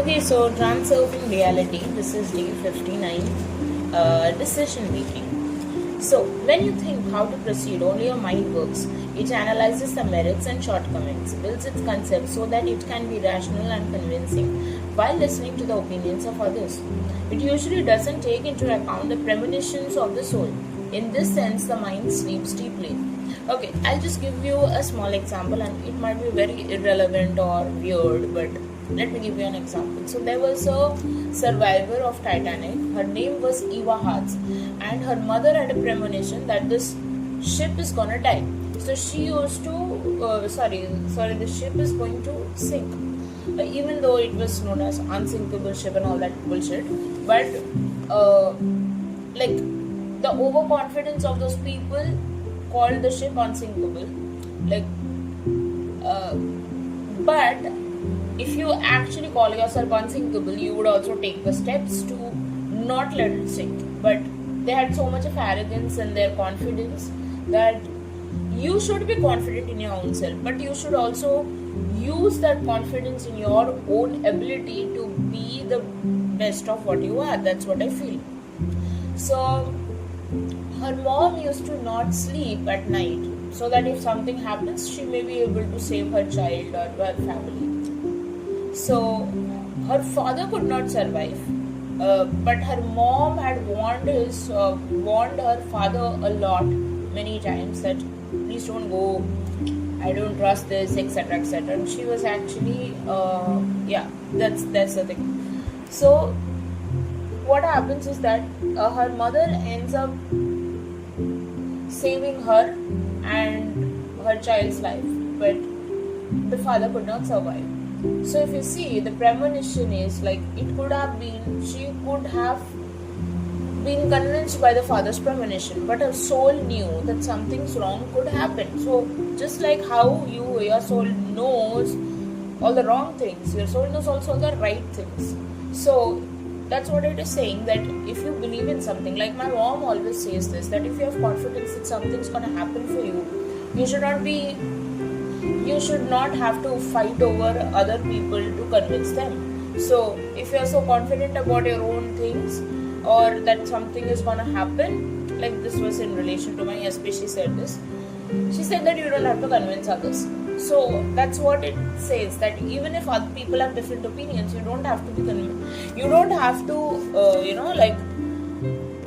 Okay, so Transurfing Reality, this is day 59, decision making. So, when you think how to proceed, only your mind works. It analyzes the merits and shortcomings, builds its concepts so that it can be rational and convincing while listening to the opinions of others. It usually doesn't take into account the premonitions of the soul. In this sense, the mind sleeps deeply. Okay, I'll just give you a small example, and it might be very irrelevant or weird, but let me give you an example. So there was a survivor of Titanic. Her name was Eva Hartz, and her mother had a premonition that this ship is gonna die. So she used to, the ship is going to sink. Even though it was known as unsinkable ship and all that bullshit, but like the overconfidence of those people called the ship unsinkable. Like, but if you actually call yourself unsinkable, you would also take the steps to not let it sink. But they had so much of arrogance in their confidence that you should be confident in your own self, but you should also use that confidence in your own ability to be the best of what you are. That's what I feel. So her mom used to not sleep at night so that if something happens, she may be able to save her child or her family. So her father could not survive, but her mom had warned her father a lot, many times, that please don't go, I don't trust this, etc., etc. And she was actually, that's the thing. So what happens is that her mother ends up saving her and her child's life, but the father could not survive. So if you see, the premonition is like, she could have been convinced by the father's premonition, but her soul knew that something's wrong could happen. So just like how your soul knows all the wrong things, your soul knows also the right things. So that's what it is saying, that if you believe in something, like my mom always says this, that if you have confidence that something's gonna happen for you, you should not have to fight over other people to convince them. So if you are so confident about your own things, or that something is gonna happen, like this was in relation to my SP, she said this. She said that you don't have to convince others. So that's what it says, that even if other people have different opinions, you don't have to be convinced. You don't have to,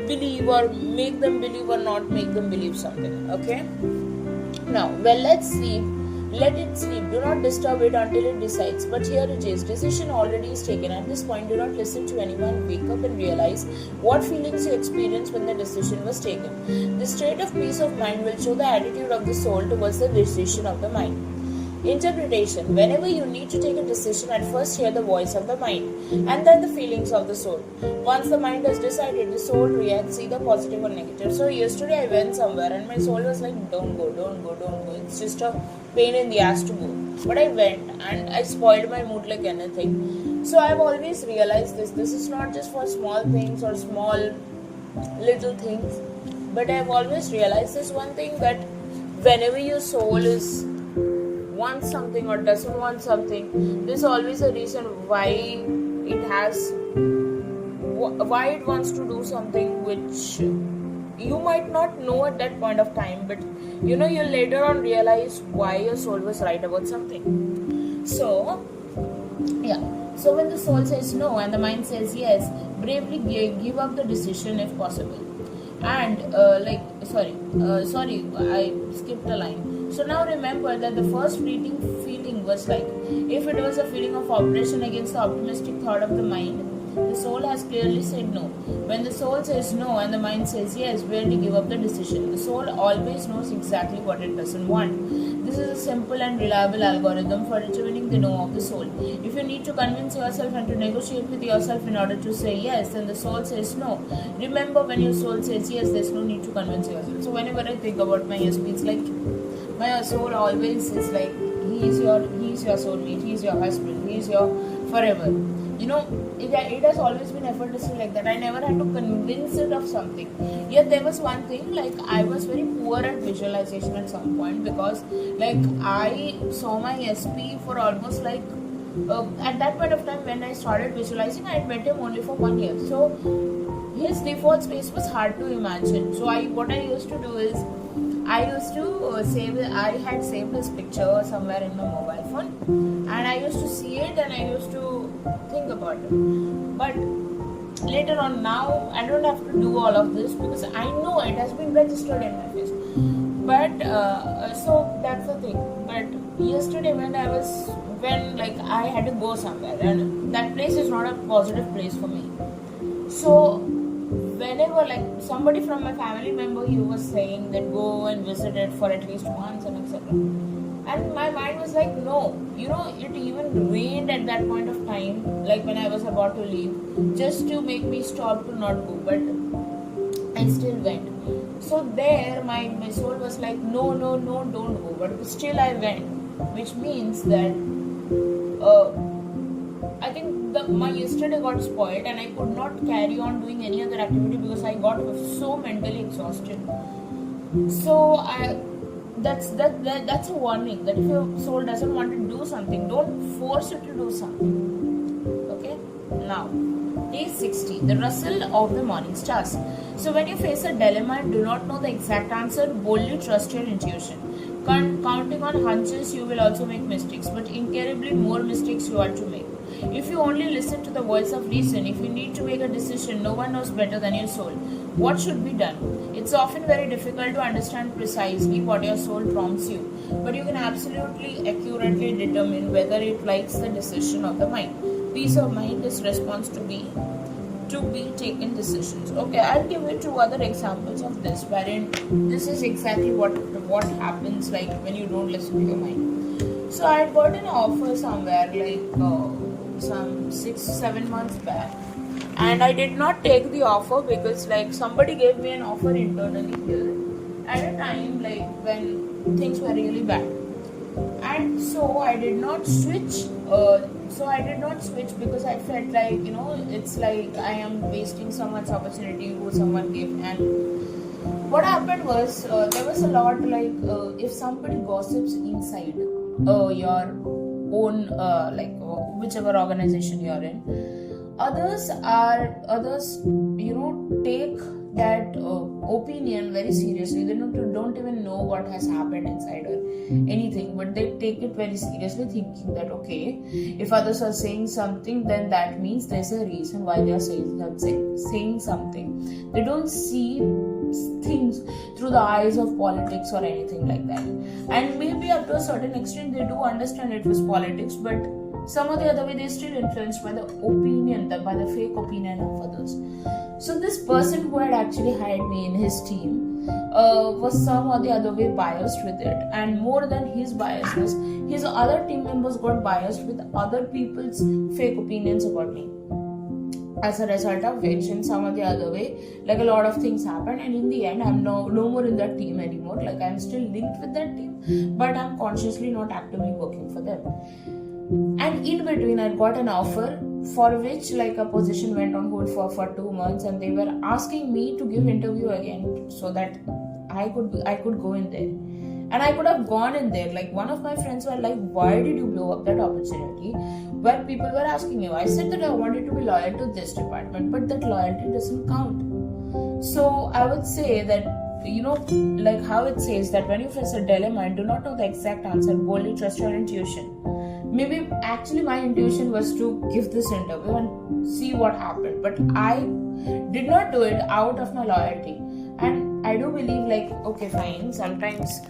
believe or make them believe or not make them believe something. Okay. Now, well, let's sleep. Let it sleep. Do not disturb it until it decides. But here it is. Decision already is taken. At this point, do not listen to anyone. Wake up and realize what feelings you experienced when the decision was taken. The state of peace of mind will show the attitude of the soul towards the decision of the mind. Interpretation. Whenever you need to take a decision, at first hear the voice of the mind and then the feelings of the soul. Once the mind has decided, the soul reacts either positive or negative. So yesterday I went somewhere and my soul was like, don't go. It's just a pain in the ass to go. But I went and I spoiled my mood like anything. So I've always realized this. This is not just for small things or small little things. But I've always realized this one thing, that whenever your soul wants something or doesn't want something, there's always a reason why it wants to do something which you might not know at that point of time, but you'll later on realize why your soul was right about something. So when the soul says no and the mind says yes, bravely give up the decision if possible. And I skipped a line. So now remember that the first fleeting feeling was like, if it was a feeling of oppression against the optimistic thought of the mind, the soul has clearly said no. When the soul says no and the mind says yes, barely give up the decision. The soul always knows exactly what it doesn't want. This is a simple and reliable algorithm for determining the no of the soul. If you need to convince yourself and to negotiate with yourself in order to say yes, then the soul says no. Remember, when your soul says yes, there's no need to convince yourself. So whenever I think about my SP, it's like my soul always is like, he is your soulmate, he is your husband, he is your forever. It has always been effortlessly like that. I never had to convince it of something. Yet there was one thing, like I was very poor at visualization at some point, because like I saw my SP for almost like at that point of time when I started visualizing, I had met him only for 1 year. So his default space was hard to imagine. So what I used to do is I used to I had saved his picture somewhere in my mobile phone, and I used to see it and I used to think about it. But later on, now I don't have to do all of this because I know it has been registered in my face. But so that's the thing. But yesterday when I had to go somewhere, and that place is not a positive place for me. So whenever somebody from my family member, he was saying that go and visit it for at least once and etc. And my mind was like, no, it even rained at that point of time, like when I was about to leave, just to make me stop to not go, but I still went. So there my soul was like, no, don't go, but still I went, which means that I think my yesterday got spoiled and I could not carry on doing any other activity because I got so mentally exhausted. So that's a warning that if your soul doesn't want to do something, don't force it to do something. Okay? Now, day 60, the rustle of the morning stars. So when you face a dilemma and do not know the exact answer, boldly trust your intuition. Counting on hunches, you will also make mistakes, but incredibly more mistakes you are to make. If you only listen to the voice of reason, if you need to make a decision, no one knows better than your soul what should be done. It's often very difficult to understand precisely what your soul prompts you, but you can absolutely accurately determine whether it likes the decision of the mind. Peace of mind is response to be taken decisions. Okay, I'll give you 2 other examples of this, wherein this is exactly what happens like when you don't listen to your mind. So I got an offer somewhere some 6-7 months back, and I did not take the offer because somebody gave me an offer internally here at a time when things were really bad, and so I did not switch. Because I felt like it's like I am wasting someone's opportunity who someone gave. And what happened was there was a lot if somebody gossips inside your own whichever organization you're in, others take that opinion very seriously. They don't even know what has happened inside or anything, but they take it very seriously, thinking that okay, if others are saying something, then that means there's a reason why they are saying something. They don't see things through the eyes of politics or anything like that. And maybe up to a certain extent they do understand it was politics, but some or the other way they're still influenced by the opinion, by the fake opinion of others. So this person who had actually hired me in his team was some or the other way biased with it, and more than his biasness, his other team members got biased with other people's fake opinions about me. As a result of which, in some or the other way, a lot of things happened, and in the end I'm no more in that team anymore. I'm still linked with that team, but I'm consciously not actively working for them. And in between I got an offer for which a position went on hold for 2 months, and they were asking me to give interview again so that I could go in there. And I could have gone in there. One of my friends were like, why did you blow up that opportunity where people were asking you? I said that I wanted to be loyal to this department, but that loyalty doesn't count. So I would say that how it says that when you face a dilemma and do not know the exact answer, boldly trust your intuition. Maybe actually my intuition was to give this interview and see what happened, but I did not do it out of my loyalty. And I do believe okay, fine, sometimes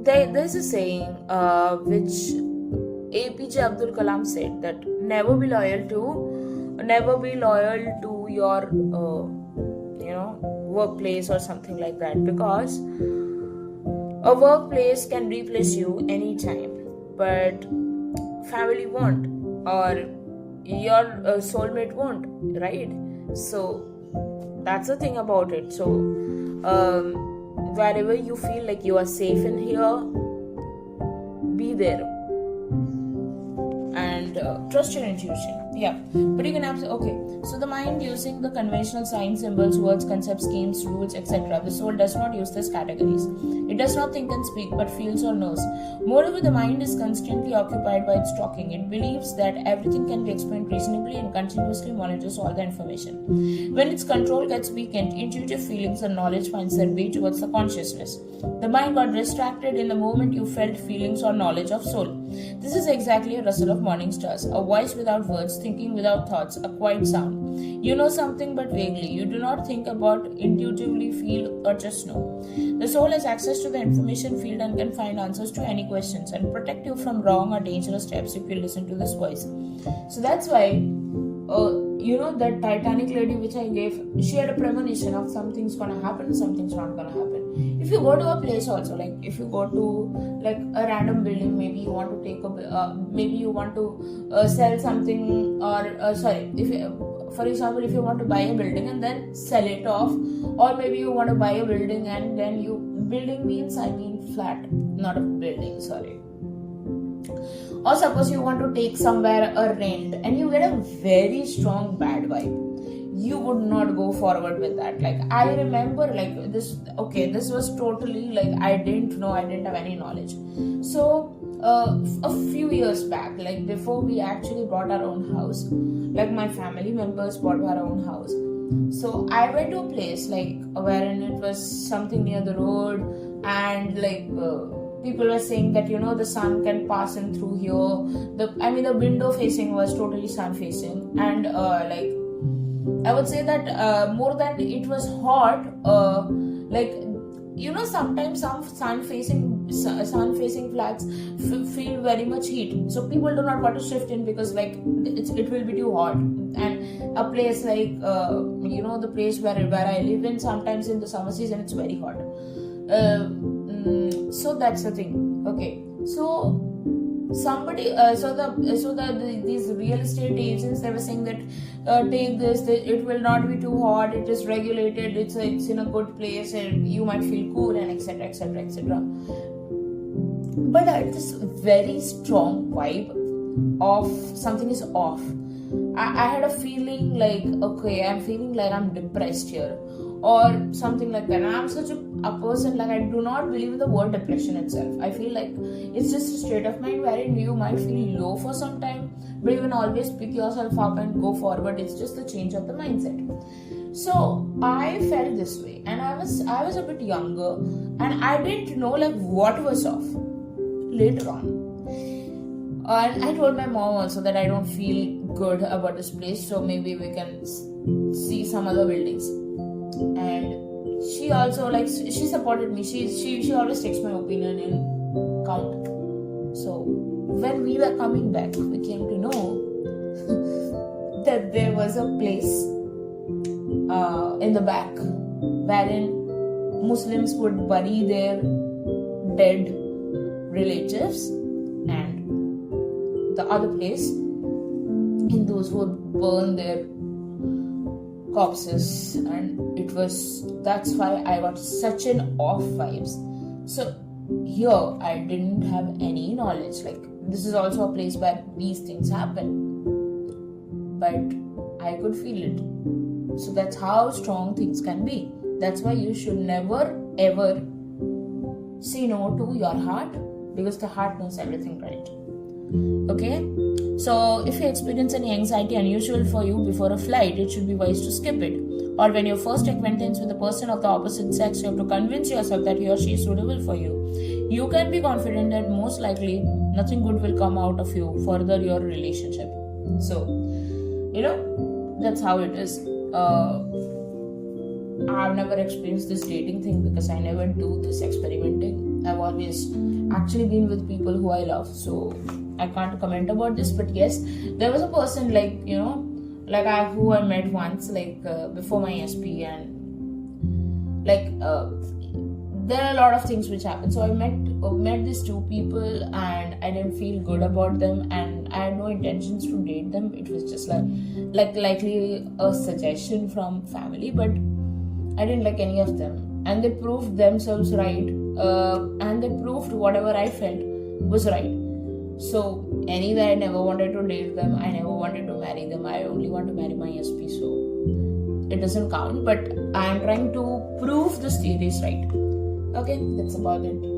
there's a saying which APJ Abdul Kalam said, that never be loyal to your workplace or something like that, because a workplace can replace you anytime, but family won't, or your soulmate won't, right? So that's the thing about it. So wherever you feel like you are safe in here, be there and trust your intuition. Yeah, but you can okay. So the mind using the conventional signs, symbols, words, concepts, schemes, rules, etc. The soul does not use these categories. It does not think and speak, but feels or knows. Moreover, the mind is constantly occupied by its talking. It believes that everything can be explained reasonably and continuously monitors all the information. When its control gets weakened, intuitive feelings and knowledge finds their way towards the consciousness. The mind got distracted in the moment you felt feelings or knowledge of soul. This is exactly a rustle of morning stars, a voice without words, thinking without thoughts, a quiet sound. You know something but vaguely. You do not think about, intuitively feel, or just know. The soul has access to the information field and can find answers to any questions and protect you from wrong or dangerous steps if you listen to this voice. So that's why, that Titanic lady which I gave, she had a premonition of something's gonna happen, something's not gonna happen. If you go to a place also, like if you go to like a random building, maybe you want to take maybe you want to sell something, or if you, for example, if you want to buy a building and then sell it off, or maybe you want to buy a building and then building means I mean flat, not a building, sorry. Or suppose you want to take somewhere a rent and you get a very strong bad vibe, you would not go forward with that. Like I remember like this was totally like I didn't have any knowledge. So a few years back, like before we actually bought our own house, like my family members bought our own house. So I went to a place like wherein it was something near the road, and like people were saying that the sun can pass in through here. The window facing was totally sun facing, and like I would say that more than it was hot, sometimes some sun facing flats feel very much heat, so people do not want to shift in because like it will be too hot. And a place like the place where I live in, sometimes in the summer season it's very hot. So that's the thing. Okay, so somebody these real estate agents, they were saying that take this, it will not be too hot, it is regulated, it's in a good place and you might feel cool, and etc etc etc. But I had this very strong vibe of something is off. I had a feeling like, okay, I'm feeling like I'm depressed here or something like that. And I'm such a person, like I do not believe in the word depression itself. I feel like it's just a state of mind wherein you might feel low for some time, but you can always pick yourself up and go forward. It's just the change of the mindset. So I felt this way, and I was a bit younger, and I didn't know like what was off. Later on, and I told my mom also that I don't feel good about this place, so maybe we can see some other buildings. And she also she supported me. She always takes my opinion in count. So when we were coming back, we came to know that there was a place in the back wherein Muslims would bury their dead relatives, and the other place Hindus would burn their corpses, and that's why I got such an off vibes. So here I didn't have any knowledge, like this is also a place where these things happen, but I could feel it. So that's how strong things can be. That's why you should never ever say no to your heart, because the heart knows everything, right? Okay, so if you experience any anxiety unusual for you before a flight, it should be wise to skip it. Or when your first acquaintance with a person of the opposite sex, you have to convince yourself that he or she is suitable for you. You can be confident that most likely nothing good will come out of you further your relationship. So that's how it is. I've never experienced this dating thing because I never do this experimenting. I've always actually been with people who I love, so I can't comment about this. But yes, there was a person who I met once before my SP, and there are a lot of things which happened. So I met these two people, and I didn't feel good about them, and I had no intentions to date them. It was just likely a suggestion from family, but I didn't like any of them, and they proved themselves right, and they proved whatever I felt was right. So Anyway, I never wanted to date them. I never wanted to marry them. I only want to marry my SP, so it doesn't count. But I am trying to prove this theory is right. Okay, that's about it.